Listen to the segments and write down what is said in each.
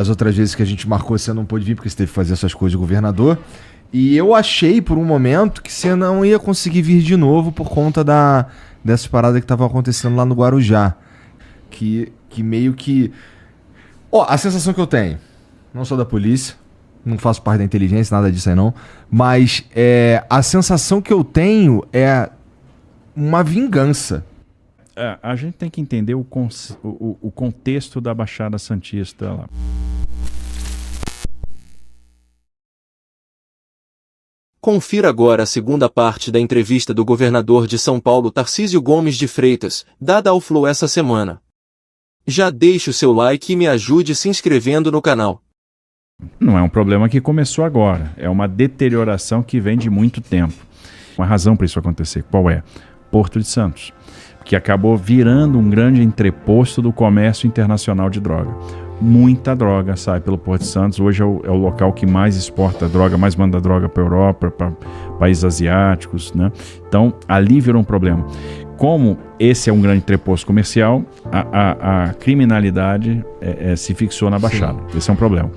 As outras vezes que a gente marcou, você não pôde vir porque você teve que fazer essas coisas de governador. E eu achei por um momento que você não ia conseguir vir de novo por conta dessas paradas que estavam acontecendo lá no Guarujá. Que meio que... Ó, a sensação que eu tenho, não sou da polícia, não faço parte da inteligência, nada disso aí não, mas a sensação que eu tenho é uma vingança. A gente tem que entender o contexto da Baixada Santista lá. Confira agora a segunda parte da entrevista do governador de São Paulo, Tarcísio Gomes de Freitas, dada ao Flow essa semana. Já deixe o seu like e me ajude se inscrevendo no canal. Não é um problema que começou agora, é uma deterioração que vem de muito tempo. Uma razão para isso acontecer, qual é? Porto de Santos, que acabou virando um grande entreposto do comércio internacional de droga. Muita droga sai pelo Porto de Santos, hoje é o local que mais exporta droga, mais manda droga para a Europa, para países asiáticos, né? Então, ali virou um problema. Como esse é um grande entreposto comercial, a criminalidade se fixou na Baixada. Sim. Esse é um problema.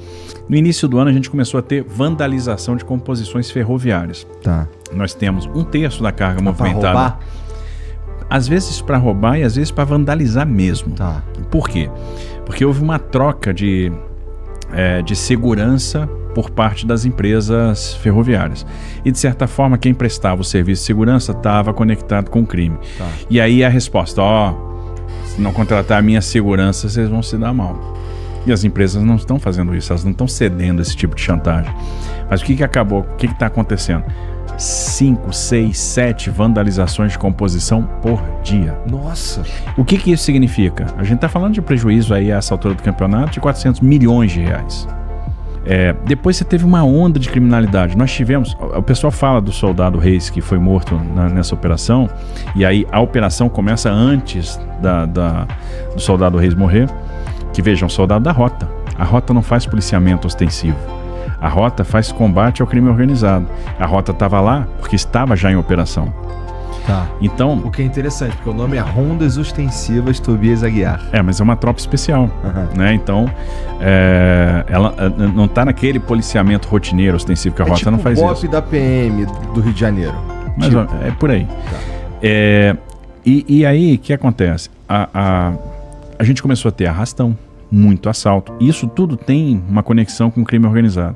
No início do ano, a gente começou a ter vandalização de composições ferroviárias. Tá. Nós temos 1/3 da carga movimentada. Pra roubar? Às vezes para roubar e às vezes para vandalizar mesmo. Tá. Por quê? Porque houve uma troca de segurança por parte das empresas ferroviárias. E, de certa forma, quem prestava o serviço de segurança estava conectado com o crime. Tá. E aí a resposta, se não contratar a minha segurança, vocês vão se dar mal. E as empresas não estão fazendo isso, elas não estão cedendo esse tipo de chantagem. Mas o que acabou? O que está acontecendo? 5, 6, 7 vandalizações de composição por dia. Nossa! O que isso significa? A gente está falando de prejuízo aí a essa altura do campeonato de 400 milhões de reais. Depois você teve uma onda de criminalidade. Nós tivemos, o pessoal fala do soldado Reis que foi morto nessa operação, e aí a operação começa antes do soldado Reis morrer, que vejam, soldado da Rota. A Rota não faz policiamento ostensivo. A Rota faz combate ao crime organizado. A Rota estava lá porque estava já em operação. Tá. Então, o que é interessante, porque o nome é Rondas Ostensivas Tobias Aguiar. Mas é uma tropa especial, né? Então, ela não está naquele policiamento rotineiro ostensivo que a Rota tipo não faz isso. É tipo o golpe da PM do Rio de Janeiro. Mas tipo. É por aí. Tá. E aí, o que acontece? A gente começou a ter arrastão, muito assalto. Isso tudo tem uma conexão com o crime organizado.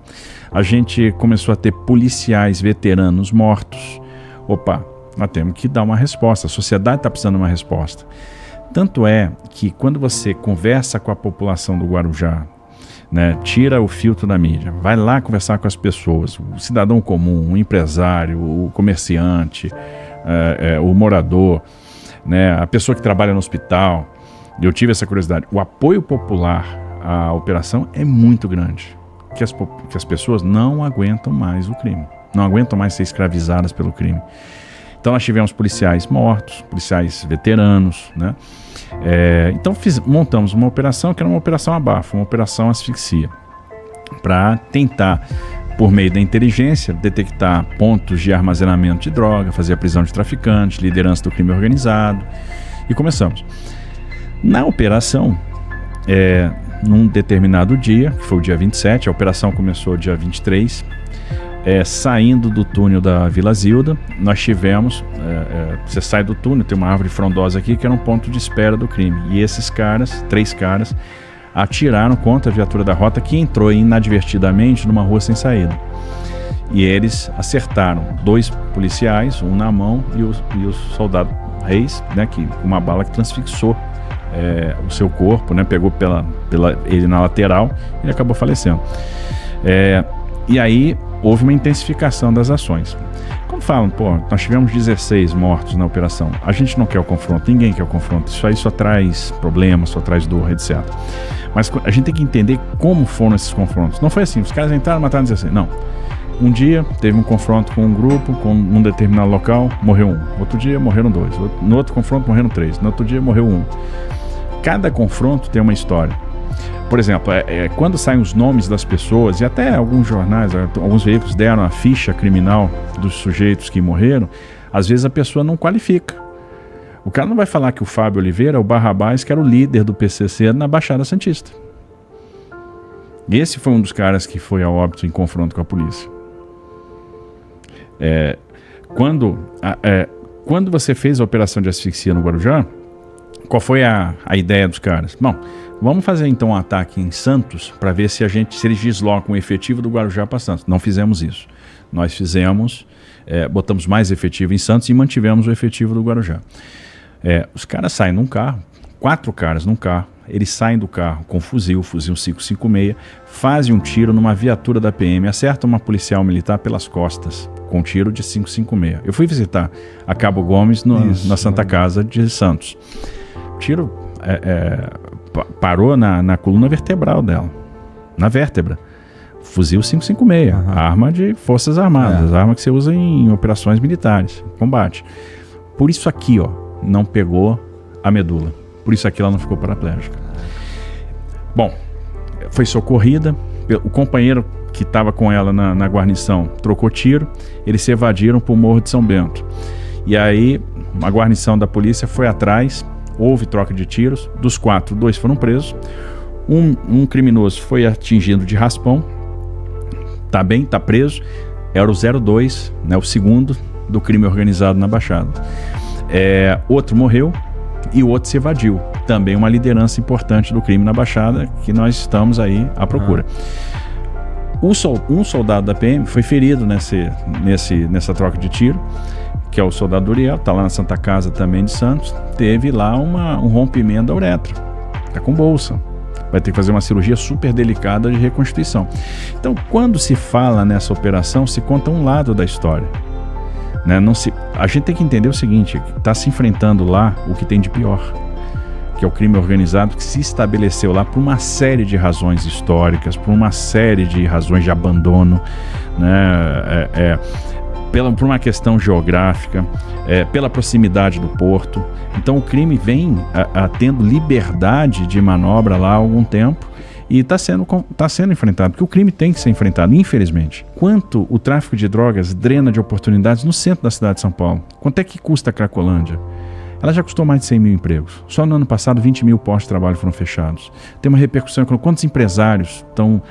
A gente começou a ter policiais veteranos mortos. Opa, nós temos que dar uma resposta. A sociedade está precisando de uma resposta. Tanto é que quando você conversa com a população do Guarujá, né, tira o filtro da mídia, vai lá conversar com as pessoas, o cidadão comum, o empresário, o comerciante, o morador, né, a pessoa que trabalha no hospital. Eu tive essa curiosidade. O apoio popular à operação é muito grande. Que as pessoas não aguentam mais o crime. Não aguentam mais ser escravizadas pelo crime. Então nós tivemos policiais mortos, policiais veteranos, né? Então montamos uma operação que era uma operação abafo, uma operação asfixia, para tentar, por meio da inteligência, detectar pontos de armazenamento de droga, fazer a prisão de traficantes, liderança do crime organizado. E começamos. Na operação, num determinado dia, que foi o dia 27, a operação começou dia 23, saindo do túnel da Vila Zilda, nós tivemos, você sai do túnel, tem uma árvore frondosa aqui que era um ponto de espera do crime, e esses caras, 3 caras, atiraram contra a viatura da Rota que entrou inadvertidamente numa rua sem saída. E eles acertaram 2 policiais, um na mão e o soldado Reis, né, com uma bala que transfixou o seu corpo, né, pegou ele na lateral e ele acabou falecendo. E aí houve uma intensificação das ações. Como falam, nós tivemos 16 mortos na operação. A gente não quer o confronto, ninguém quer o confronto. Isso aí só traz problemas, só traz dor, etc. Mas a gente tem que entender como foram esses confrontos. Não foi assim, os caras entraram e mataram 16. Não. Um dia teve um confronto com um grupo, num determinado local, morreu 1. Outro dia morreram 2. No outro confronto morreram 3. No outro dia morreu 1. Cada confronto tem uma história. Por exemplo, quando saem os nomes das pessoas, e até alguns jornais, alguns veículos deram a ficha criminal dos sujeitos que morreram, às vezes a pessoa não qualifica. O cara não vai falar que o Fábio Oliveira é o Barrabás, que era o líder do PCC na Baixada Santista. Esse foi um dos caras que foi a óbito em confronto com a polícia. Quando você fez a operação de asfixia no Guarujá, qual foi a ideia dos caras? Bom, vamos fazer então um ataque em Santos para ver se eles deslocam o efetivo do Guarujá para Santos. Não fizemos isso. Nós fizemos, botamos mais efetivo em Santos e mantivemos o efetivo do Guarujá. Os caras saem num carro, 4 caras num carro, eles saem do carro com fuzil 556, fazem um tiro numa viatura da PM, acertam uma policial militar pelas costas, com um tiro de 556. Eu fui visitar a Cabo Gomes na Santa Casa de Santos. O tiro parou na coluna vertebral dela, na vértebra. Fuzil 556, arma de forças armadas, arma que você usa em operações militares, combate. Por isso aqui, não pegou a medula. Por isso aqui ela não ficou paraplégica. Bom, foi socorrida, o companheiro que estava com ela na guarnição trocou tiro, eles se evadiram para o Morro de São Bento. E aí a guarnição da polícia foi atrás, houve troca de tiros, dos 4, 2 foram presos, um criminoso foi atingido de raspão, tá preso, era o 02, o segundo do crime organizado na Baixada. Outro morreu e o outro se evadiu. Também uma liderança importante do crime na Baixada que nós estamos aí à procura. Um soldado da PM foi ferido nessa troca de tiro, que é o soldado Uriel, está lá na Santa Casa também de Santos, teve lá um rompimento da uretra, está com bolsa. Vai ter que fazer uma cirurgia super delicada de reconstituição. Então, quando se fala nessa operação, se conta um lado da história. A gente tem que entender o seguinte, está se enfrentando lá o que tem de pior, que é o crime organizado que se estabeleceu lá por uma série de razões históricas, por uma série de razões de abandono, por uma questão geográfica, pela proximidade do porto. Então o crime vem tendo liberdade de manobra lá há algum tempo e está sendo enfrentado, porque o crime tem que ser enfrentado, infelizmente. Quanto o tráfico de drogas drena de oportunidades no centro da cidade de São Paulo? Quanto é que custa a Cracolândia? Ela já custou mais de 100 mil empregos. Só no ano passado 20 mil postos de trabalho foram fechados. Tem uma repercussão econômica. Quantos empresários estão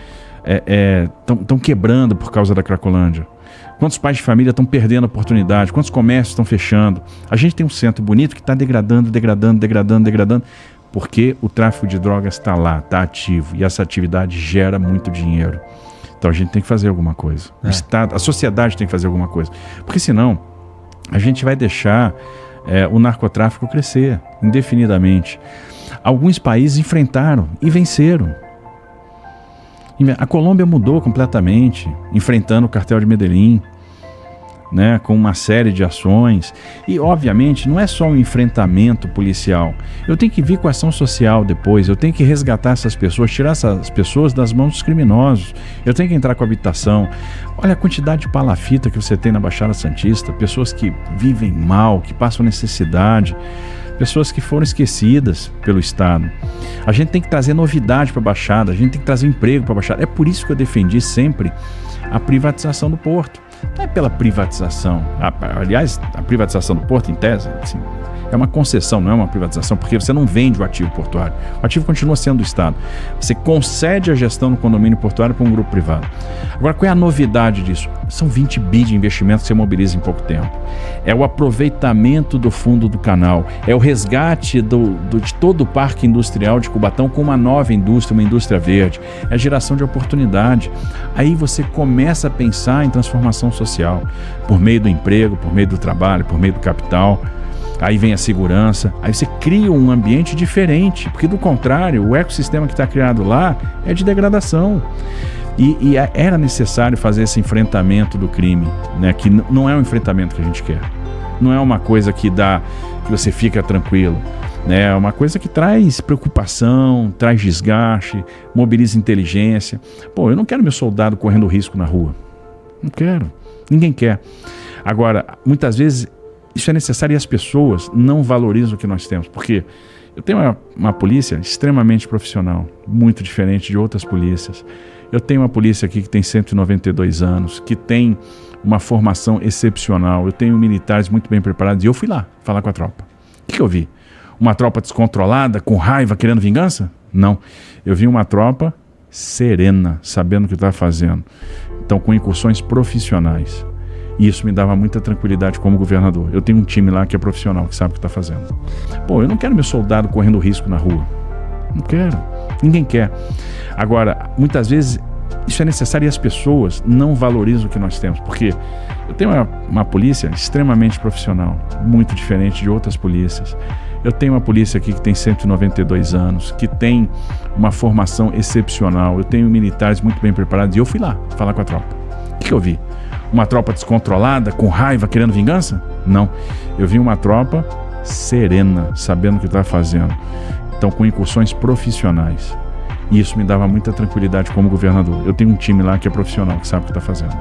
quebrando por causa da Cracolândia? Quantos pais de família estão perdendo a oportunidade? Quantos comércios estão fechando? A gente tem um centro bonito que está degradando, porque o tráfico de drogas está lá, está ativo, e essa atividade gera muito dinheiro. Então a gente tem que fazer alguma coisa. O Estado, a sociedade tem que fazer alguma coisa. Porque senão a gente vai deixar o narcotráfico crescer indefinidamente. Alguns países enfrentaram e venceram. A Colômbia mudou completamente, enfrentando o cartel de Medellín, com uma série de ações. E, obviamente, não é só um enfrentamento policial. Eu tenho que vir com ação social depois, eu tenho que resgatar essas pessoas, tirar essas pessoas das mãos dos criminosos. Eu tenho que entrar com habitação. Olha a quantidade de palafita que você tem na Baixada Santista, pessoas que vivem mal, que passam necessidade, pessoas que foram esquecidas pelo Estado. A gente tem que trazer novidade para a Baixada, a gente tem que trazer emprego para a Baixada. É por isso que eu defendi sempre a privatização do porto. Não é pela privatização. Aliás, a privatização do porto, em tese, assim, é uma concessão, não é uma privatização, porque você não vende o ativo portuário. O ativo continua sendo do Estado. Você concede a gestão do condomínio portuário para um grupo privado. Agora, qual é a novidade disso? São 20 bi de investimentos que você mobiliza em pouco tempo. É o aproveitamento do fundo do canal. É o resgate de todo o parque industrial de Cubatão com uma nova indústria, uma indústria verde. É a geração de oportunidade. Aí você começa a pensar em transformação social, por meio do emprego, por meio do trabalho, por meio do capital. Aí vem a segurança, aí você cria um ambiente diferente, porque do contrário, o ecossistema que está criado lá é de degradação. E era necessário fazer esse enfrentamento do crime, que não é um enfrentamento que a gente quer. Não é uma coisa que você fica tranquilo. É uma coisa que traz preocupação, traz desgaste, mobiliza inteligência. Eu não quero meu soldado correndo risco na rua. Não quero. Ninguém quer. Agora, muitas vezes isso é necessário e as pessoas não valorizam o que nós temos. Porque eu tenho uma polícia extremamente profissional, muito diferente de outras polícias. Eu tenho uma polícia aqui que tem 192 anos, que tem uma formação excepcional. Eu tenho militares muito bem preparados. E eu fui lá falar com a tropa. O que eu vi? Uma tropa descontrolada, com raiva, querendo vingança? Não. Eu vi uma tropa serena, sabendo o que está fazendo. Então, com incursões profissionais. E isso me dava muita tranquilidade como governador. Eu tenho um time lá que é profissional, que sabe o que está fazendo. Pô, eu não quero meu soldado correndo risco na rua. Não quero. Ninguém quer. Agora, muitas vezes, isso é necessário e as pessoas não valorizam o que nós temos. Porque eu tenho uma polícia extremamente profissional, muito diferente de outras polícias. Eu tenho uma polícia aqui que tem 192 anos, que tem uma formação excepcional. Eu tenho militares muito bem preparados. E eu fui lá falar com a tropa. O que eu vi? Uma tropa descontrolada, com raiva, querendo vingança? Não. Eu vi uma tropa serena, sabendo o que está fazendo. Então, com incursões profissionais. E isso me dava muita tranquilidade como governador. Eu tenho um time lá que é profissional, que sabe o que está fazendo.